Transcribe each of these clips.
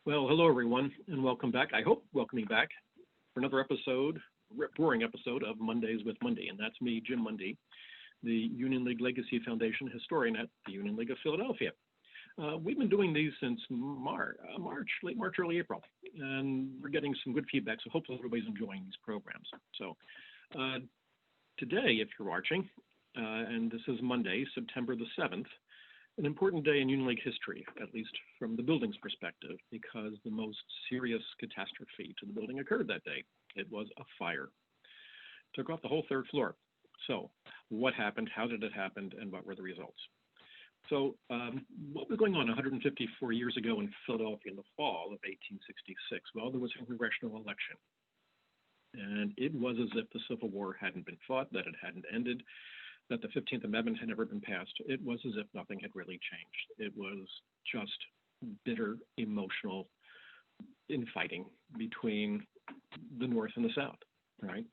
Well, hello everyone, and welcome back. I hope welcoming back for another episode, roaring episode of Mondays with Mundy, and that's me, Jim Mundy, the Union League Legacy Foundation historian at the Union League of Philadelphia. We've been doing these since late March, early April, and we're getting some good feedback. So hopefully everybody's enjoying these programs. So today, if you're watching, and this is Monday, September the 7th. An important day in Union League history, at least from the building's perspective, because the most serious catastrophe to the building occurred that day. It was a fire. Took off the whole third floor. So what happened, how did it happen, and what were the results? So what was going on 154 years ago in Philadelphia in the fall of 1866? Well, there was a congressional election. And it was as if the Civil War hadn't been fought, that it hadn't ended, that the 15th Amendment had never been passed. It was as if nothing had really changed. It was just bitter, emotional infighting between the North and the South, right?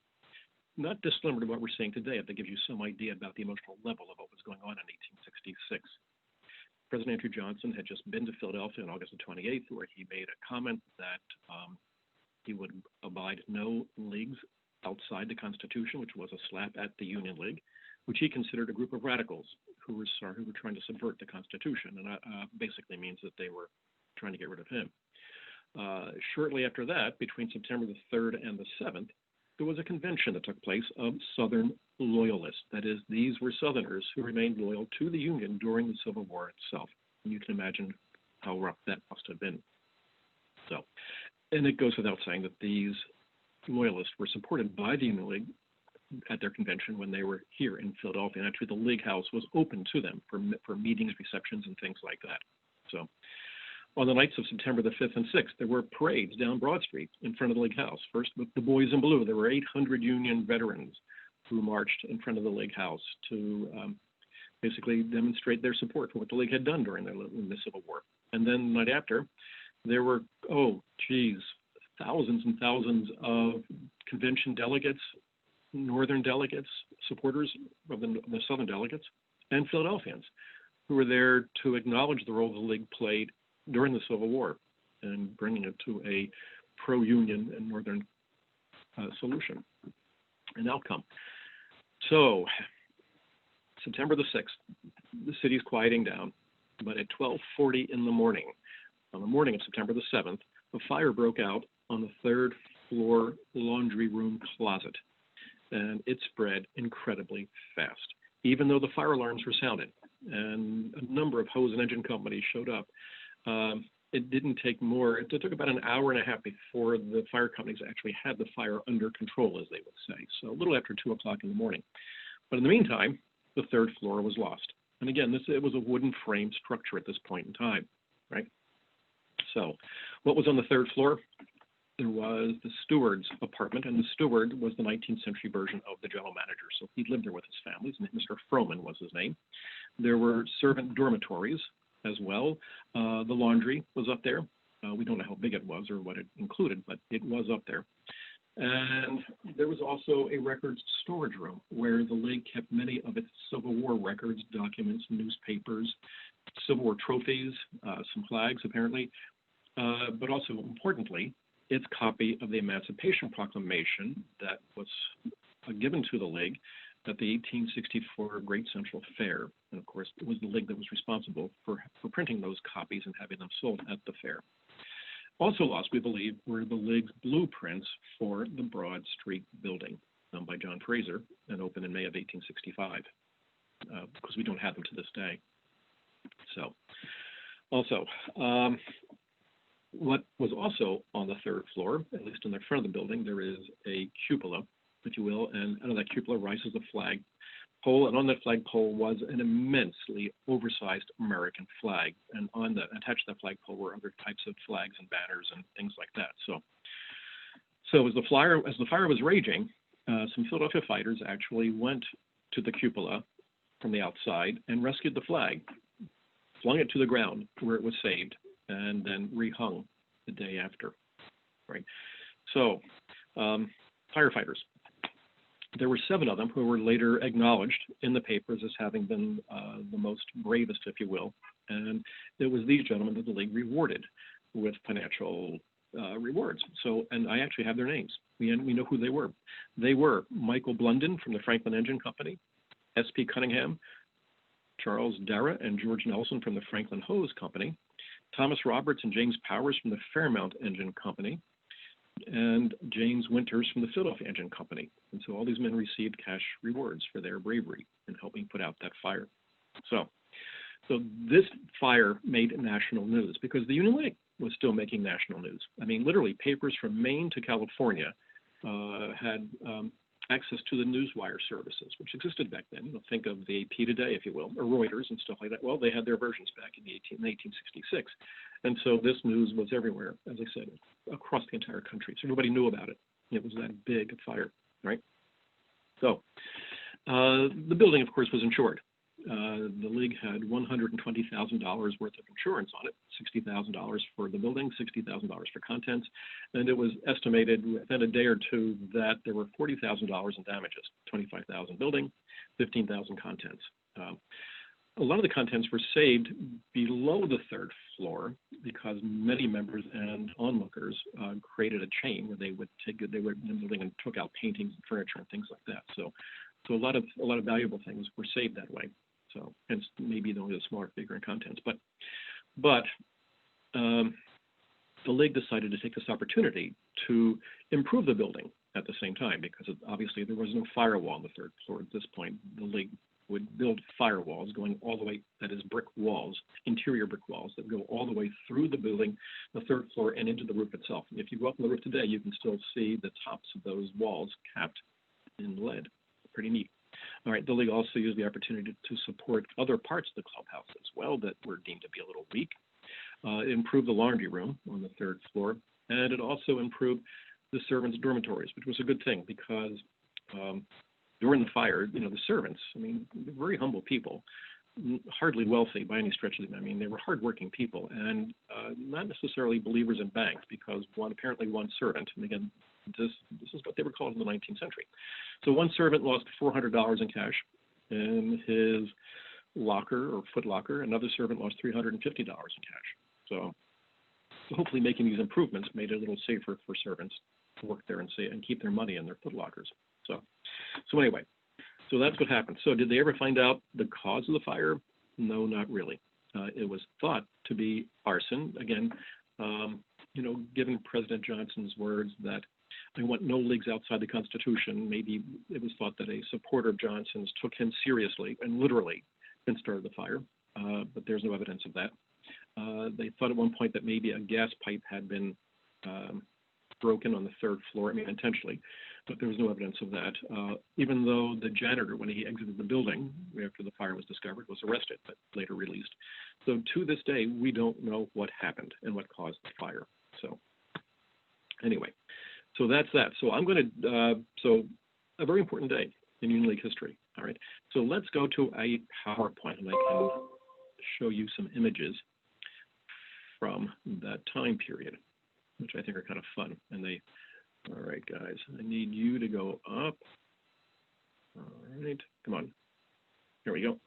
Not dissimilar to what we're seeing today, if that gives you some idea about the emotional level of what was going on in 1866. President Andrew Johnson had just been to Philadelphia on August the 28th, where he made a comment that he would abide no leagues outside the Constitution, which was a slap at the Union League, which he considered a group of radicals who were trying to subvert the Constitution, and basically means that they were trying to get rid of him. Shortly after that, between September the 3rd and the 7th, there was a convention that took place of Southern loyalists. That is, these were Southerners who remained loyal to the Union during the Civil War itself. And you can imagine how rough that must have been. So, and it goes without saying that these loyalists were supported by the Union League at their convention when they were here in Philadelphia. And actually, the League House was open to them for meetings, receptions, and things like that. So on the nights of September the 5th and 6th, there were parades down Broad Street in front of the League House. First with the Boys in Blue. There were 800 Union veterans who marched in front of the League House to basically demonstrate their support for what the League had done during the Civil War. And then the night after, there were, thousands and thousands of convention delegates, Northern delegates, supporters of the Southern delegates, and Philadelphians who were there to acknowledge the role the League played during the Civil War and bringing it to a pro-Union and Northern solution and outcome. So September the 6th, the city's quieting down, but at 12:40 in the morning, on the morning of September the 7th, a fire broke out on the third floor laundry room closet. And it spread incredibly fast, even though the fire alarms were sounded and a number of hose and engine companies showed up. It didn't take more. It took about an hour and a half before the fire companies actually had the fire under control, as they would say. So a little after 2 o'clock in the morning. But in the meantime, the third floor was lost. And again, it was a wooden frame structure at this point in time, right? So what was on the third floor? There was the steward's apartment, and the steward was the 19th century version of the general manager. So he lived there with his family. Mr. Froman was his name. There were servant dormitories as well. The laundry was up there. We don't know how big it was or what it included, but it was up there. And there was also a records storage room where the League kept many of its Civil War records, documents, newspapers, Civil War trophies, some flags apparently, but also importantly, its copy of the Emancipation Proclamation that was given to the League at the 1864 Great Central Fair. And of course, it was the League that was responsible for printing those copies and having them sold at the fair. Also lost, we believe, were the League's blueprints for the Broad Street building, done by John Fraser and opened in May of 1865, because we don't have them to this day. So, also, what was also on the third floor, at least in the front of the building, there is a cupola, if you will, and out of that cupola rises a flag pole, and on that flagpole was an immensely oversized American flag, and attached to that flagpole were other types of flags and banners and things like that. So as the fire was raging, some Philadelphia fighters actually went to the cupola from the outside and rescued the flag, flung it to the ground where it was saved, and then rehung the day after, right? So, firefighters. There were 7 of them who were later acknowledged in the papers as having been the most bravest, if you will, and it was these gentlemen that the League rewarded with financial rewards. So, and I actually have their names. We know who they were. They were Michael Blunden from the Franklin Engine Company, S.P. Cunningham, Charles Dara, and George Nelson from the Franklin Hose Company, Thomas Roberts and James Powers from the Fairmount Engine Company, and James Winters from the Philadelphia Engine Company. And so all these men received cash rewards for their bravery in helping put out that fire. So this fire made national news because the Union League was still making national news. I mean, literally, papers from Maine to California had access to the newswire services, which existed back then. You know, think of the AP today, if you will, or Reuters and stuff like that. Well, they had their versions back in 1866. And so this news was everywhere, as I said, across the entire country. So everybody knew about it. It was that big a fire, right? So the building, of course, was insured. The League had $120,000 worth of insurance on it, $60,000 for the building, $60,000 for contents, and it was estimated within a day or two that there were $40,000 in damages, $25,000 building, $15,000 contents. A lot of the contents were saved below the third floor because many members and onlookers created a chain where they would in the building and took out paintings and furniture and things like that. So a lot of valuable things were saved that way. So hence maybe only the smaller figure in contents. But the League decided to take this opportunity to improve the building at the same time because obviously there was no firewall on the third floor at this point. The League would build firewalls going all the way, that is brick walls, interior brick walls that go all the way through the building, the third floor, and into the roof itself. And if you go up on the roof today, you can still see the tops of those walls capped in lead. Pretty neat. All right, the League also used the opportunity to support other parts of the clubhouse as well that were deemed to be a little weak. It improved the laundry room on the third floor, and it also improved the servants' dormitories, which was a good thing because during the fire, you know, the servants, I mean, very humble people, hardly wealthy by any stretch of the, I mean, they were hardworking people and not necessarily believers in banks because apparently one servant, and again, this is what they were called in the 19th century. So one servant lost $400 in cash in his locker or foot locker. Another servant lost $350 in cash. So hopefully making these improvements made it a little safer for servants to work there and keep their money in their foot lockers. So anyway, so that's what happened. So did they ever find out the cause of the fire? No, not really. It was thought to be arson. Again, you know, given President Johnson's words that I want no leagues outside the Constitution, maybe it was thought that a supporter of Johnson's took him seriously and literally and started the fire, but there's no evidence of that. They thought at one point that maybe a gas pipe had been broken on the third floor, I mean intentionally, but there was no evidence of that, even though the janitor, when he exited the building after the fire was discovered, was arrested, but later released. So to this day, we don't know what happened and what caused the fire. So anyway, so that's that. So I'm going to, so a very important day in Union League history. All right. So let's go to a PowerPoint and I can show you some images from that time period, which I think are kind of fun. And they, all right, guys, I need you to go up. All right, come on. Here we go.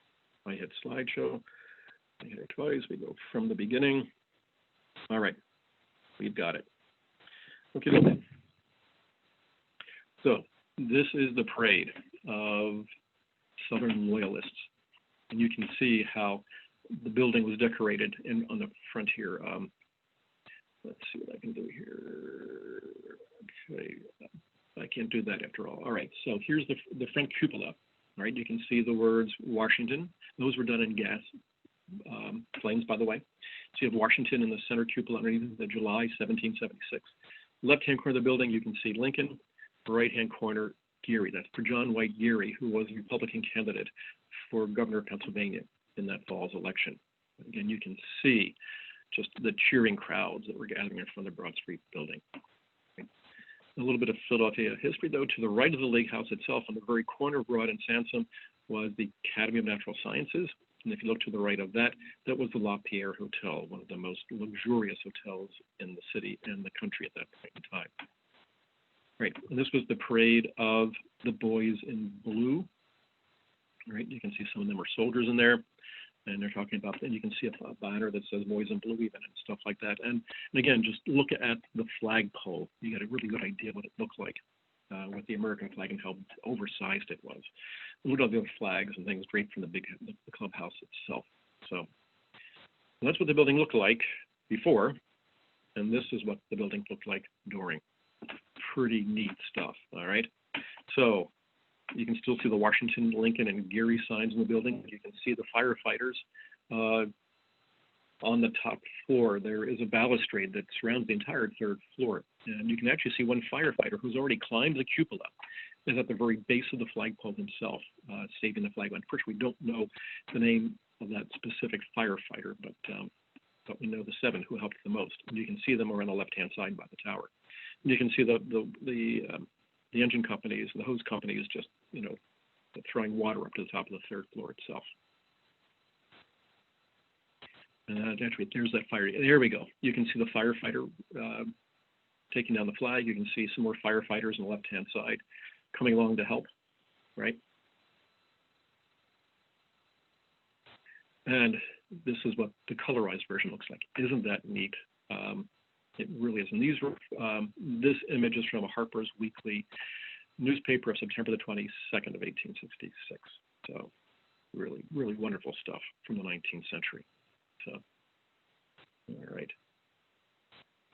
I hit slideshow. I hit it twice. We go from the beginning. All right, we've got it. Okay. So this is the parade of Southern Loyalists. And you can see how the building was decorated on the front here. Let's see what I can do here. Okay, I can't do that after all. All right, so here's the front cupola. All right, you can see the words Washington. Those were done in gas flames, by the way. So you have Washington in the center cupola underneath the July 1776. Left-hand corner of the building, you can see Lincoln. Right-hand corner, Geary. That's for John White Geary, who was a Republican candidate for governor of Pennsylvania in that fall's election. Again, you can see just the cheering crowds that were gathering in front of the Broad Street building. A little bit of Philadelphia history, though. To the right of the League House itself, on the very corner of Broad and Sansom, was the Academy of Natural Sciences. And if you look to the right of that, that was the La Pierre Hotel, one of the most luxurious hotels in the city and the country at that point in time. Right, and this was the parade of the boys in blue. All right, you can see some of them were soldiers in there. And they're talking about, and you can see a banner that says "Boys in Blue" even and stuff like that. And again, just look at the flagpole. You get a really good idea what it looks like with the American flag and how oversized it was. Look at all the other flags and things draped from the clubhouse itself. So that's what the building looked like before, and this is what the building looked like during. Pretty neat stuff. All right. So you can still see the Washington, Lincoln, and Geary signs in the building. You can see the firefighters on the top floor. There is a balustrade that surrounds the entire third floor. And you can actually see one firefighter who's already climbed the cupola, is at the very base of the flagpole himself, saving the flag. Unfortunately, we don't know the name of that specific firefighter, but we know the 7 who helped the most. And you can see them over on the left-hand side by the tower. And you can see the engine companies, the hose companies, just throwing water up to the top of the third floor itself. And actually, there's that fire. There we go. You can see the firefighter taking down the flag. You can see some more firefighters on the left-hand side coming along to help, right? And this is what the colorized version looks like. Isn't that neat? It really is. And these were, this image is from a Harper's Weekly newspaper of September the 22nd of 1866. So really, really wonderful stuff from the 19th century. So, all right.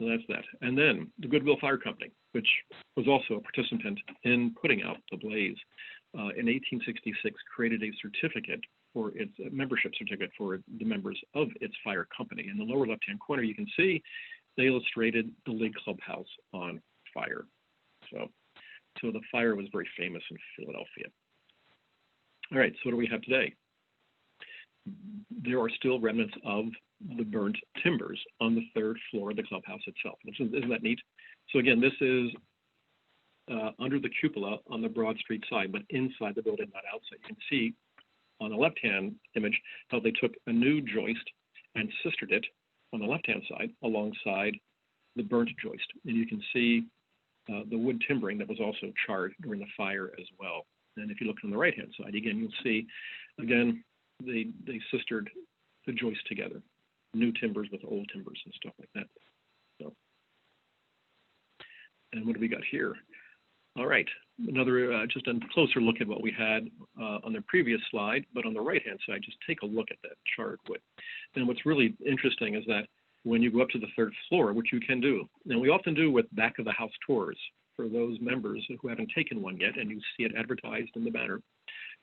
So that's that. And then the Goodwill Fire Company, which was also a participant in putting out the blaze, in 1866 created a certificate for its membership certificate for the members of its fire company. In the lower left-hand corner, you can see they illustrated the League Clubhouse on fire. So the fire was very famous in Philadelphia. All right, so what do we have today? There are still remnants of the burnt timbers on the third floor of the clubhouse itself. Isn't that neat? So again, this is under the cupola on the Broad Street side, but inside the building, not outside. You can see on the left-hand image how they took a new joist and sistered it on the left-hand side alongside the burnt joist. And you can see the wood timbering that was also charred during the fire as well. And if you look on the right-hand side, again, you'll see, again, they sistered the joist together, new timbers with old timbers and stuff like that. So, and what do we got here? All right, another just a closer look at what we had on the previous slide, but on the right-hand side, just take a look at that charred wood. And what's really interesting is that when you go up to the third floor, which you can do, and we often do with back of the house tours for those members who haven't taken one yet, and you see it advertised in the banner,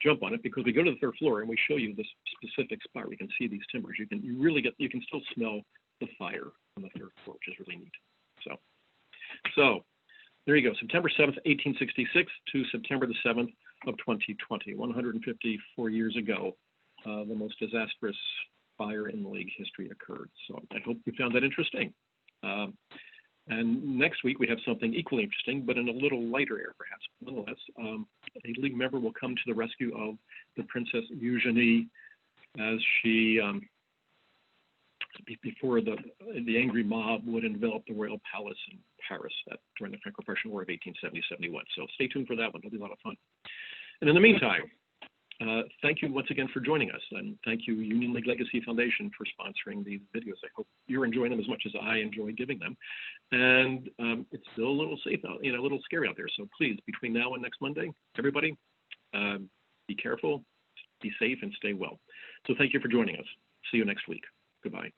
jump on it, because we go to the third floor and we show you this specific spot where you can see these timbers. You can still smell the fire on the third floor, which is really neat. So there you go, September 7th, 1866 to September the 7th of 2020, 154 years ago, the most disastrous fire in the League history occurred. So I hope you found that interesting. And next week we have something equally interesting, but in a little lighter air, perhaps. Nonetheless, a League member will come to the rescue of the Princess Eugenie as she, before the angry mob would envelop the royal palace in Paris during the Franco-Prussian War of 1870-71. So stay tuned for that one. It'll be a lot of fun. And in the meantime, thank you once again for joining us, and thank you Union League Legacy Foundation for sponsoring these videos. I hope you're enjoying them as much as I enjoy giving them. And it's still a little safe out, a little scary out there. So please, between now and next Monday, everybody, be careful, be safe, and stay well. So thank you for joining us. See you next week. Goodbye.